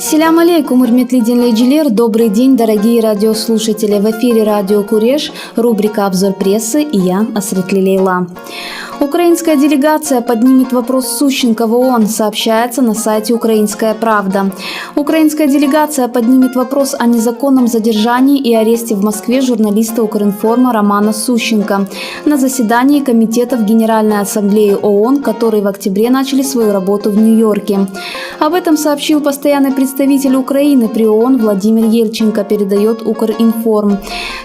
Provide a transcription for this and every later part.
Селям алейкум, урметли динлейджилер, добрый день, дорогие радиослушатели. В эфире радио Куреш, рубрика «Обзор прессы» и я, Асретлили Лейла. Украинская делегация поднимет вопрос Сущенко в ООН, сообщается на сайте «Украинская правда». Украинская делегация поднимет вопрос о незаконном задержании и аресте в Москве журналиста Укринформа Романа Сущенко на заседании комитетов Генеральной Ассамблеи ООН, которые в октябре начали свою работу в Нью-Йорке. Об этом сообщил постоянный представитель Украины при ООН Владимир Ельченко, передает Укринформ.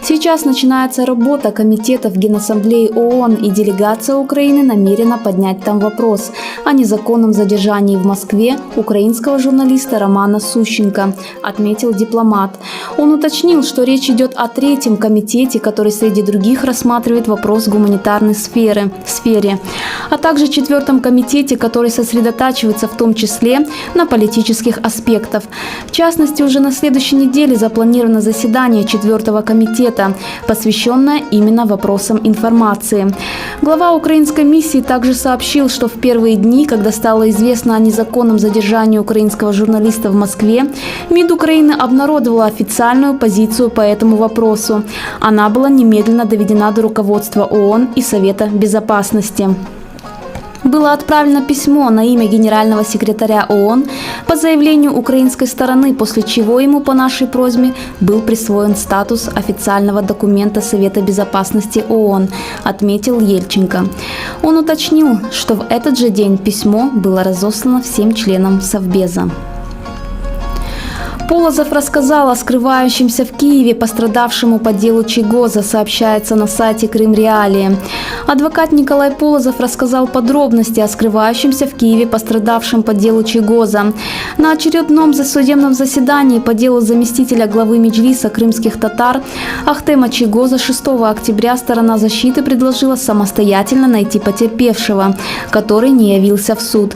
Сейчас начинается работа комитетов Генассамблеи ООН, и делегация Украины намерена поднять там вопрос о незаконном задержании в Москве украинского журналиста Романа Сущенко, отметил дипломат. Он уточнил, что речь идет о третьем комитете, который среди других рассматривает вопрос гуманитарной сфере, а также четвертом комитете, который сосредотачивается в том числе на политических аспектах. В частности, уже на следующей неделе запланировано заседание четвертого комитета, посвященное именно вопросам информации. Глава украинской миссии также сообщил, что в первые дни, когда стало известно о незаконном задержании украинского журналиста в Москве, МИД Украины обнародовала официальную позицию по этому вопросу. Она была немедленно доведена до руководства ООН и Совета Безопасности. Было отправлено письмо на имя генерального секретаря ООН по заявлению украинской стороны, после чего ему по нашей просьбе был присвоен статус официального документа Совета Безопасности ООН, отметил Ельченко. Он уточнил, что в этот же день письмо было разослано всем членам Совбеза. Полозов рассказал о скрывающемся в Киеве пострадавшему по делу Чийгоза, сообщается на сайте Крым Реалии. Адвокат Николай Полозов рассказал подробности о скрывающемся в Киеве пострадавшем по делу Чийгоза. На очередном судебном заседании по делу заместителя главы Меджлиса крымских татар Ахтема Чийгоза 6 октября сторона защиты предложила самостоятельно найти потерпевшего, который не явился в суд.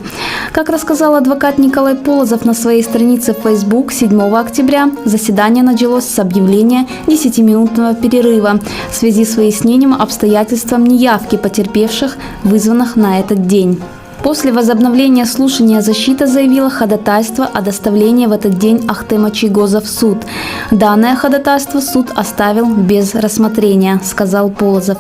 Как рассказал адвокат Николай Полозов на своей странице в Facebook, 7 октября заседание началось с объявления 10-минутного перерыва в связи с выяснением обстоятельств неявки потерпевших, вызванных на этот день. После возобновления слушания защита заявила ходатайство о доставлении в этот день Ахтема Чийгоза в суд. Данное ходатайство суд оставил без рассмотрения, сказал Полозов.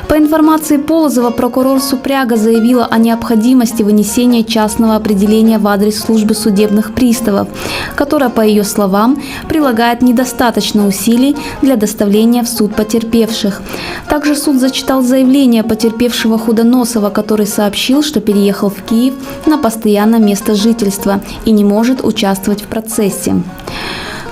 По информации Полозова, прокурор Супряга заявила о необходимости вынесения частного определения в адрес службы судебных приставов, которая, по ее словам, прилагает недостаточно усилий для доставления в суд потерпевших. Также суд зачитал заявление потерпевшего Худоносова, который сообщил, что переехал в Киев на постоянное место жительства и не может участвовать в процессе.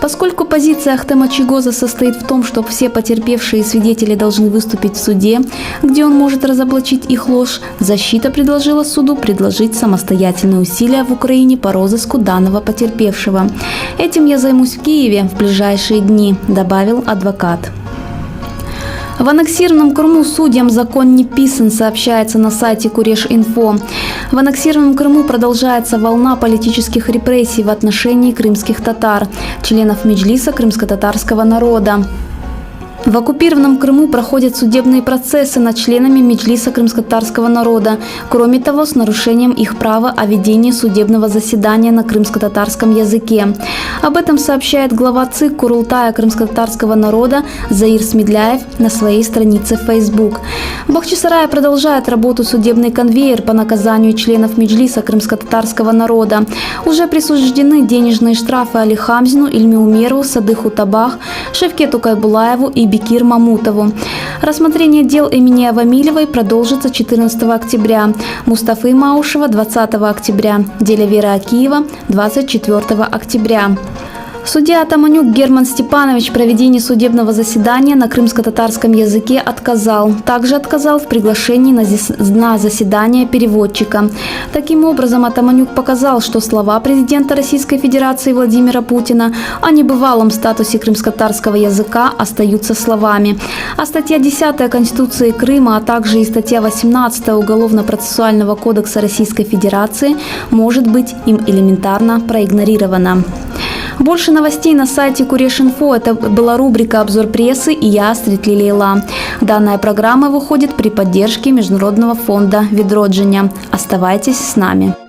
Поскольку позиция Ахтема Чийгоза состоит в том, что все потерпевшие свидетели должны выступить в суде, где он может разоблачить их ложь, защита предложила суду предложить самостоятельные усилия в Украине по розыску данного потерпевшего. Этим я займусь в Киеве в ближайшие дни, добавил адвокат. В аннексированном Крыму судьям закон не писан, сообщается на сайте Куреш.Инфо. В аннексированном Крыму продолжается волна политических репрессий в отношении крымских татар, членов Меджлиса крымско-татарского народа. В оккупированном Крыму проходят судебные процессы над членами Меджлиса крымско-татарского народа, кроме того, с нарушением их права о ведении судебного заседания на крымско-татарском языке. Об этом сообщает глава ЦИК Курултая крымско-татарского народа Заир Смедляев на своей странице в Facebook. В Бахчисарае продолжает работу судебный конвейер по наказанию членов Меджлиса крымско-татарского народа. Уже присуждены денежные штрафы Али Хамзину, Ильме Умерову, Садыху Табах, Шевкету Кайбулаеву и Бекир Мамутову. Рассмотрение дел Эминии Авамилевой продолжится 14 октября, Мустафы Маушева 20 октября, Деля Веры Акиева 24 октября. Судья Атаманюк Герман Степанович проведение судебного заседания на крымско-татарском языке отказал. Также отказал в приглашении на заседание переводчика. Таким образом, Атаманюк показал, что слова президента Российской Федерации Владимира Путина о небывалом статусе крымско-татарского языка остаются словами. А статья 10 Конституции Крыма, а также и статья 18 Уголовно-процессуального кодекса Российской Федерации может быть им элементарно проигнорирована. Больше новостей на сайте Куреш.Инфо. Это была рубрика «Обзор прессы» и я, Асретлили Лейла. Данная программа выходит при поддержке Международного фонда Відродження. Оставайтесь с нами.